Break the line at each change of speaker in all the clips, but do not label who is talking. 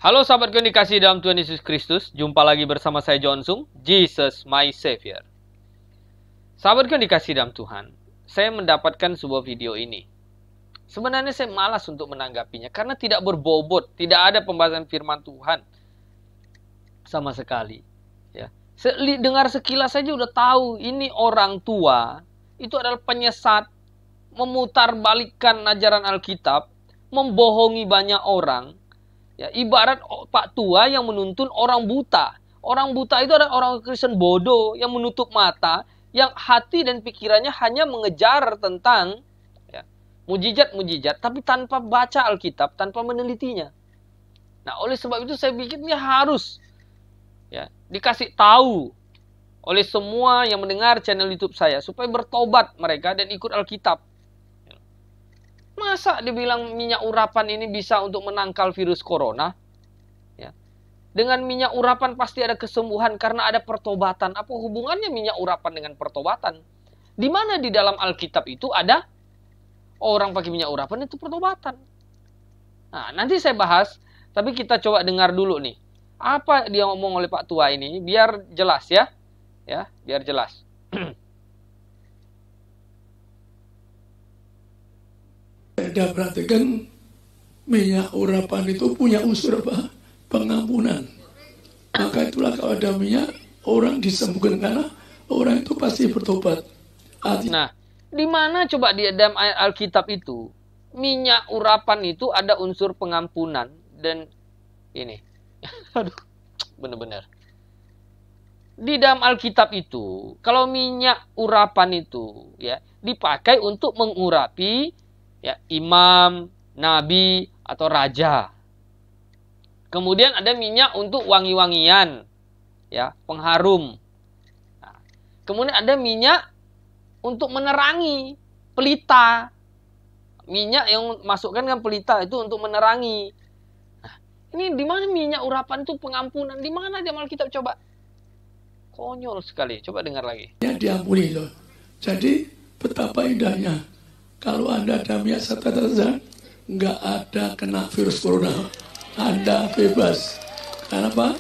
Halo sahabatku yang dikasihi dalam Tuhan Yesus Kristus. Jumpa lagi bersama saya John Sung, Jesus my Savior. Sahabatku yang dikasihi dalam Tuhan, saya mendapatkan sebuah video ini. Sebenarnya saya malas untuk menanggapinya karena tidak berbobot, tidak ada pembahasan firman Tuhan sama sekali. Ya. Dengar sekilas saja udah tahu ini orang tua itu adalah penyesat, memutarbalikkan ajaran Alkitab, membohongi banyak orang. Ya, ibarat Pak Tua yang menuntun orang buta. Orang buta itu adalah orang Kristen bodoh yang menutup mata, yang hati dan pikirannya hanya mengejar tentang ya, mujizat-mujizat, tapi tanpa baca Alkitab, tanpa menelitinya. Nah, oleh sebab itu saya pikir ini harus ya, dikasih tahu oleh semua yang mendengar channel YouTube saya supaya bertobat mereka dan ikut Alkitab. Masa dibilang minyak urapan ini bisa untuk menangkal virus corona? Ya. Dengan minyak urapan pasti ada kesembuhan karena ada pertobatan. Apa hubungannya minyak urapan dengan pertobatan? Di mana di dalam Alkitab itu ada orang pakai minyak urapan itu pertobatan? Nah, nanti saya bahas, tapi kita coba dengar dulu nih. Apa dia ngomong oleh Pak Tua ini, biar jelas ya. Ya, biar jelas.
Anda perhatikan minyak urapan itu punya unsur apa? Pengampunan. Maka itulah kalau ada minyak, orang disembuhkan karena orang itu pasti bertobat.
Nah, di mana coba di dalam ayat Alkitab itu minyak urapan itu ada unsur pengampunan dan ini. Aduh, bener-bener. Di dalam Alkitab itu, kalau minyak urapan itu ya dipakai untuk mengurapi ya, imam, nabi, atau raja. Kemudian ada minyak untuk wangi-wangian, ya, pengharum. Nah, kemudian ada minyak untuk menerangi, pelita. Minyak yang masukkan kan pelita itu untuk menerangi. Nah, ini di mana minyak urapan itu pengampunan? Di mana di Alkitab coba? Konyol sekali. Coba dengar lagi.
Ya diampuni loh. Jadi betapa indahnya. Kalau Anda ada minyak satria, nggak ada kena virus corona. Anda bebas. Kenapa?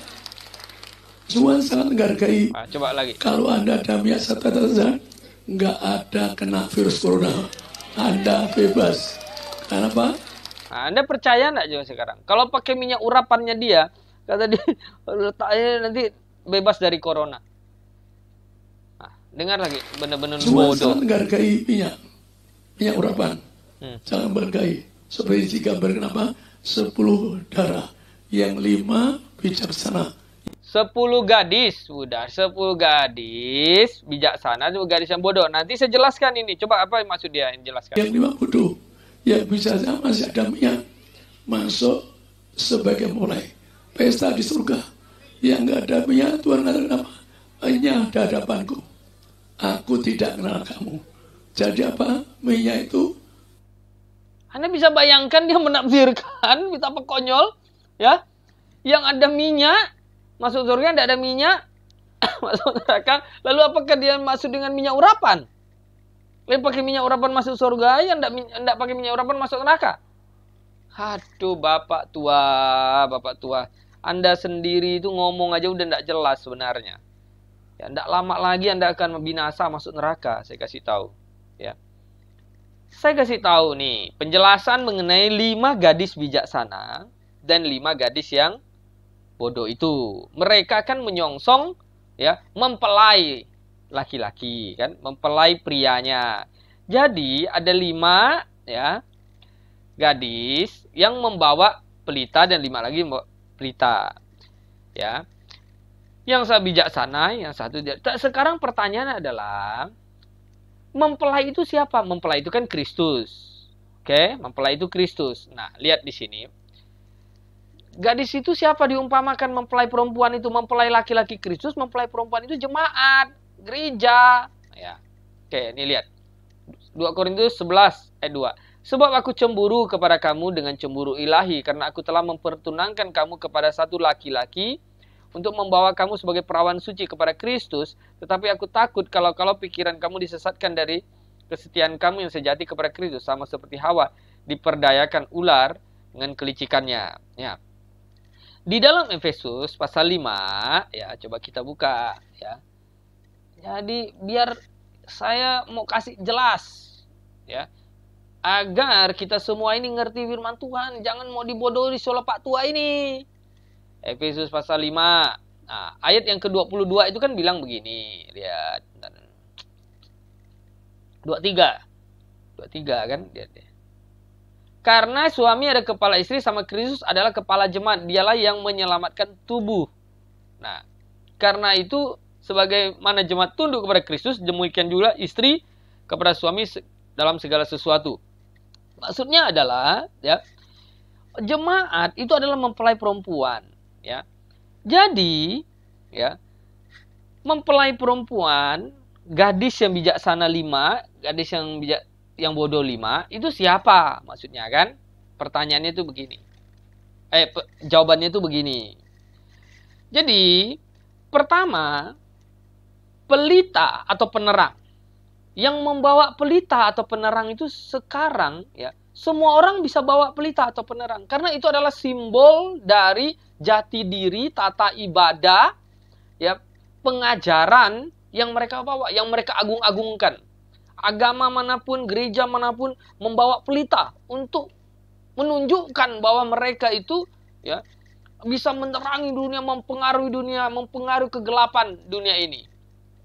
Tuhan sangat menghargai.
Nah, coba lagi.
Kalau Anda ada minyak satria, nggak ada kena virus corona. Anda bebas. Kenapa?
Nah, Anda percaya nggak juga sekarang? Kalau pakai minyak urapannya dia, kata dia, letaknya nanti bebas dari corona. Nah, dengar lagi, benar-benar bodoh.
Tuhan sangat menghargai minyak urapan. Jangan bergai. Seperti digambarkan apa? 10 darah. Yang 5 bijaksana.
10 gadis, udah 10 gadis bijaksana, 10 gadis yang bodoh. Nanti saya jelaskan ini. Coba apa maksud dia yang jelaskan?
Yang 5 bodoh. Yang bijaksana masih ada minyak. Masuk sebagai mulai. Pesta di surga. Yang nggak ada minyak, Tuhan katakan apa? Hanya ada hadapanku. Aku tidak kenal kamu. Jadi apa? Minyak itu.
Anda bisa bayangkan dia menafsirkan betapa konyol, ya? Yang ada minyak masuk surga, tidak ada minyak masuk neraka. Lalu apakah dia masuk dengan minyak urapan? Lalu pakai minyak urapan masuk surga, yang tidak pakai minyak urapan masuk neraka? Aduh, Bapak tua. Anda sendiri itu ngomong aja udah tidak jelas sebenarnya. Ya, tidak lama lagi Anda akan binasa masuk neraka, saya kasih tahu. Ya. Saya kasih tahu nih, penjelasan mengenai 5 gadis bijaksana dan 5 gadis yang bodoh itu. Mereka kan menyongsong ya, mempelai laki-laki kan, mempelai prianya. Jadi ada 5 ya gadis yang membawa pelita dan 5 lagi membawa pelita. Ya. Yang satu bijaksana, yang satu tidak. Sekarang pertanyaannya adalah, mempelai itu siapa? Mempelai itu kan Kristus. Oke, mempelai itu Kristus. Nah, lihat di sini. Gadis itu siapa diumpamakan mempelai perempuan itu? Mempelai laki-laki Kristus, mempelai perempuan itu jemaat, gereja. Ya. Oke, ini lihat. 2 Korintus 11 ayat 2. Sebab aku cemburu kepada kamu dengan cemburu ilahi, karena aku telah mempertunangkan kamu kepada satu laki-laki untuk membawa kamu sebagai perawan suci kepada Kristus, tetapi aku takut kalau pikiran kamu disesatkan dari kesetiaan kamu yang sejati kepada Kristus, sama seperti Hawa diperdayakan ular dengan kelicikannya. Ya. Di dalam Efesus pasal 5, ya coba kita buka ya. Jadi biar saya mau kasih jelas ya, agar kita semua ini ngerti firman Tuhan, jangan mau dibodohi oleh Pak Tua ini. Efesus pasal 5. Nah, ayat yang ke-22 itu kan bilang begini, lihat. 23 kan, lihat ya. Karena suami ada kepala istri sama Kristus adalah kepala jemaat, dialah yang menyelamatkan tubuh. Nah, karena itu sebagaimana jemaat tunduk kepada Kristus, demikian juga istri kepada suami dalam segala sesuatu. Maksudnya adalah ya, jemaat itu adalah mempelai perempuan, ya. Jadi, ya, mempelai perempuan, gadis yang bijaksana 5, gadis yang bodoh 5, itu siapa? Maksudnya kan? Pertanyaannya itu begini. Jawabannya itu begini. Jadi, pertama, pelita atau penerang. Yang membawa pelita atau penerang itu sekarang, ya, semua orang bisa bawa pelita atau penerang. Karena itu adalah simbol dari jati diri, tata ibadah, ya, pengajaran yang mereka bawa, yang mereka agung-agungkan. Agama manapun, gereja manapun membawa pelita untuk menunjukkan bahwa mereka itu ya bisa menerangi dunia, mempengaruhi kegelapan dunia ini.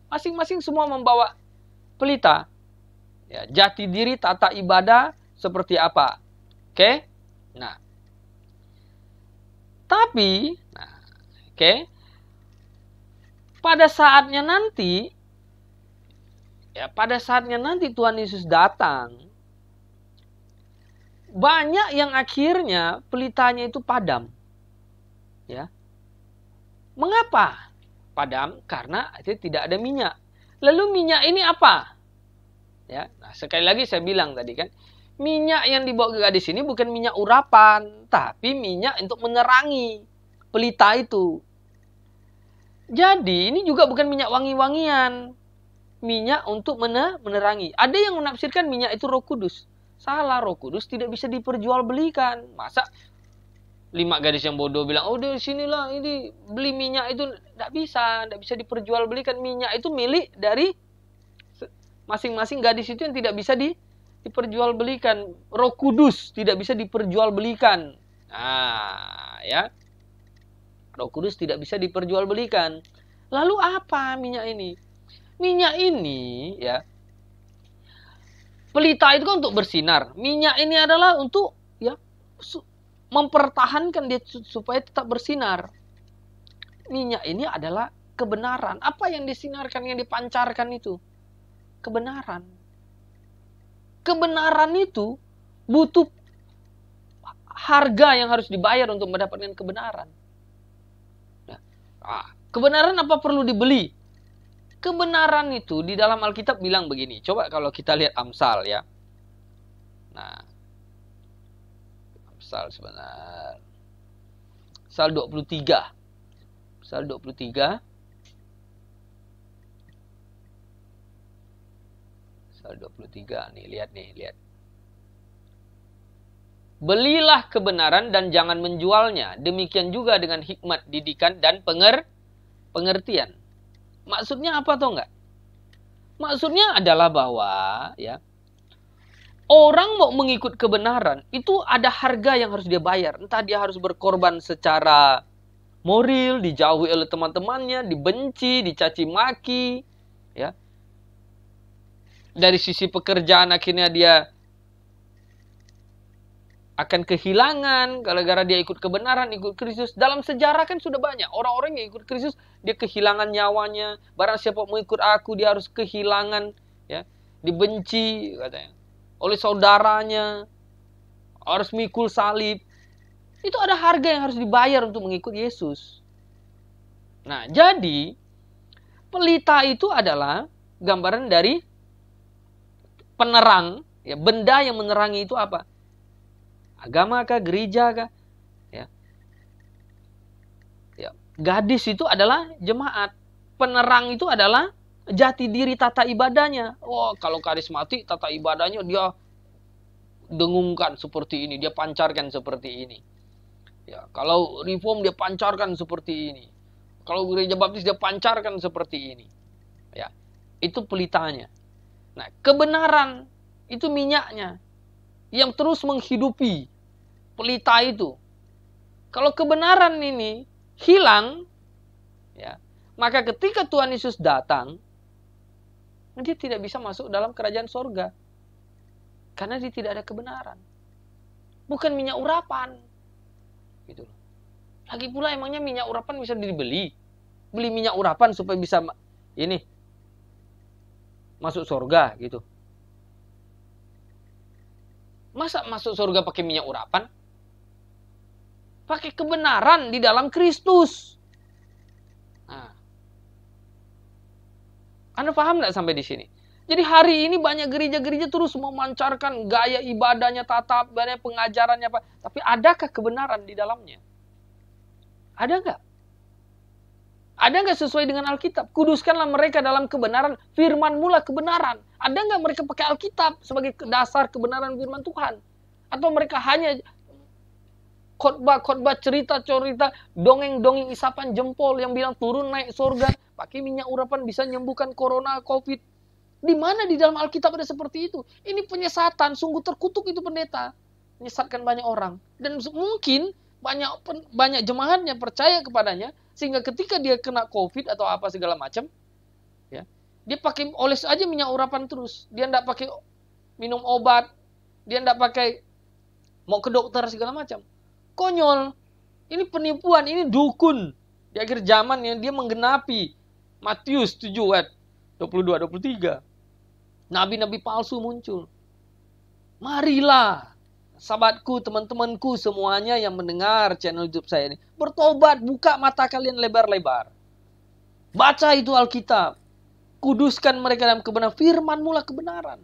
Masing-masing semua membawa pelita. Ya, jati diri, tata ibadah seperti apa. Oke? Nah. Tapi, oke. Pada saatnya nanti Tuhan Yesus datang, banyak yang akhirnya pelitanya itu padam. Ya. Mengapa padam? Karena tidak ada minyak. Lalu minyak ini apa? Ya, nah sekali lagi saya bilang tadi kan, minyak yang dibawa ke gadis ini bukan minyak urapan, tapi minyak untuk menerangi pelita itu. Jadi ini juga bukan minyak wangi-wangian, minyak untuk menerangi. Ada yang menafsirkan minyak itu Roh Kudus. Salah, Roh Kudus tidak bisa diperjualbelikan. Masa 5 gadis yang bodoh bilang, oh dari sinilah ini beli minyak itu, tidak bisa diperjualbelikan. Minyak itu milik dari masing-masing gadis itu yang tidak bisa diperjualbelikan. Roh Kudus tidak bisa diperjualbelikan. Nah, ya. Roh Kudus tidak bisa diperjualbelikan. Lalu apa minyak ini? Minyak ini, ya, pelita itu kan untuk bersinar. Minyak ini adalah untuk ya mempertahankan dia supaya tetap bersinar. Minyak ini adalah kebenaran. Apa yang disinarkan, yang dipancarkan itu? Kebenaran. Kebenaran itu butuh harga yang harus dibayar untuk mendapatkan kebenaran. Kebenaran apa perlu dibeli? Kebenaran itu di dalam Alkitab bilang begini. Coba kalau kita lihat Amsal ya. Nah. Amsal sebentar. Amsal 23. Amsal 23. Amsal 23 nih, lihat. Belilah kebenaran dan jangan menjualnya. Demikian juga dengan hikmat, didikan dan pengertian. Maksudnya apa atau enggak? Maksudnya adalah bahwa ya, orang mau mengikut kebenaran itu ada harga yang harus dia bayar. Entah dia harus berkorban secara moral, dijauhi oleh teman-temannya, dibenci, dicaci maki, ya. Dari sisi pekerjaan akhirnya dia akan kehilangan gara-gara dia ikut kebenaran, ikut Kristus. Dalam sejarah kan sudah banyak orang-orang yang ikut Kristus, dia kehilangan nyawanya. Barang siapa mengikut aku, dia harus kehilangan, ya, dibenci katanya oleh saudaranya, harus mikul salib. Itu ada harga yang harus dibayar untuk mengikut Yesus. Nah, jadi pelita itu adalah gambaran dari penerang, ya, benda yang menerangi itu apa? Agama kah, gereja kah? Ya. Ya. Gadis itu adalah jemaat. Penerang itu adalah jati diri tata ibadahnya. Oh, kalau karismatik tata ibadahnya dia dengungkan seperti ini, dia pancarkan seperti ini. Ya, kalau reform dia pancarkan seperti ini. Kalau gereja baptis dia pancarkan seperti ini. Ya, itu pelitanya. Nah, kebenaran itu minyaknya yang terus menghidupi pelita itu. Kalau kebenaran ini hilang, ya, maka ketika Tuhan Yesus datang, dia tidak bisa masuk dalam kerajaan sorga. Karena dia tidak ada kebenaran. Bukan minyak urapan. Gitu. Lagi pula emangnya minyak urapan bisa dibeli? Beli minyak urapan supaya bisa ini masuk sorga gitu. Masa masuk surga pakai minyak urapan? Pakai kebenaran di dalam Kristus. Nah, Anda paham nggak sampai di sini? Jadi hari ini banyak gereja-gereja terus memancarkan gaya ibadahnya, tata ibadahnya, pengajarannya, Pak. Tapi adakah kebenaran di dalamnya? Ada nggak? Ada nggak sesuai dengan Alkitab? Kuduskanlah mereka dalam kebenaran, firman-Mu lah kebenaran. Ada nggak mereka pakai Alkitab sebagai dasar kebenaran firman Tuhan? Atau mereka hanya khotbah-khotbah, cerita-cerita, dongeng-dongeng isapan jempol yang bilang turun naik surga, pakai minyak urapan bisa menyembuhkan corona, covid. Di mana di dalam Alkitab ada seperti itu? Ini penyesatan, sungguh terkutuk itu pendeta. Menyesatkan banyak orang. Dan mungkin banyak jemaatnya percaya kepadanya, sehingga ketika dia kena covid atau apa segala macam, ya, dia pakai oles aja minyak urapan terus. Dia tidak pakai minum obat, dia tidak pakai mau ke dokter segala macam. Konyol. Ini penipuan, ini dukun. Di akhir zaman yang dia menggenapi Matius 7 ayat 22-23. Nabi-nabi palsu muncul. Marilah, sahabatku, teman-temanku semuanya yang mendengar channel YouTube saya ini, bertobat, buka mata kalian lebar-lebar. Baca itu Alkitab. Kuduskan mereka dalam kebenaran. Firman-Mu lah kebenaran.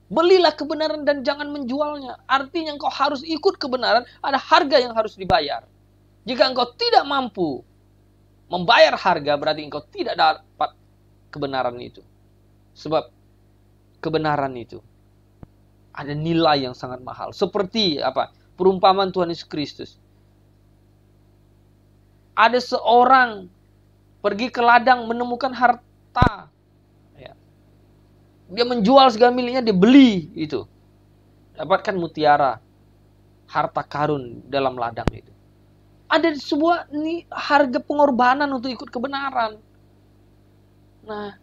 Belilah kebenaran dan jangan menjualnya. Artinya engkau harus ikut kebenaran, ada harga yang harus dibayar. Jika engkau tidak mampu membayar harga, berarti engkau tidak dapat kebenaran itu. Sebab kebenaran itu ada nilai yang sangat mahal. Seperti apa? Perumpamaan Tuhan Yesus Kristus. Ada seorang pergi ke ladang menemukan harta. Ya. Dia menjual segala miliknya, dia beli itu. Dapatkan mutiara, harta karun dalam ladang itu. Ada sebuah harga pengorbanan untuk ikut kebenaran. Nah,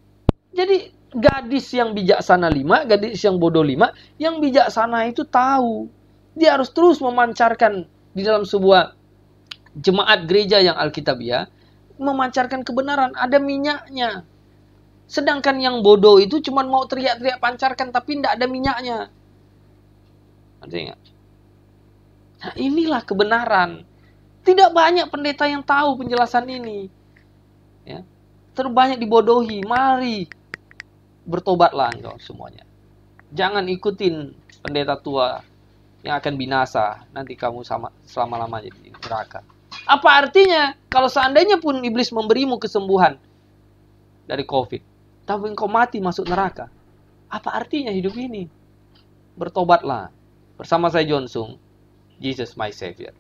jadi gadis yang bijaksana 5, gadis yang bodoh 5, yang bijaksana itu tahu. Dia harus terus memancarkan di dalam sebuah jemaat gereja yang Alkitabiah, memancarkan kebenaran, ada minyaknya. Sedangkan yang bodoh itu cuma mau teriak-teriak pancarkan, tapi tidak ada minyaknya. Artinya, nah inilah kebenaran. Tidak banyak pendeta yang tahu penjelasan ini. Ya. Terbanyak dibodohi. Mari bertobatlah engkau semuanya. Jangan ikutin pendeta tua yang akan binasa. Nanti kamu selama-lamanya di neraka. Apa artinya kalau seandainya pun iblis memberimu kesembuhan dari COVID, tapi engkau mati masuk neraka? Apa artinya hidup ini? Bertobatlah. Bersama saya John Sung, Jesus my Savior.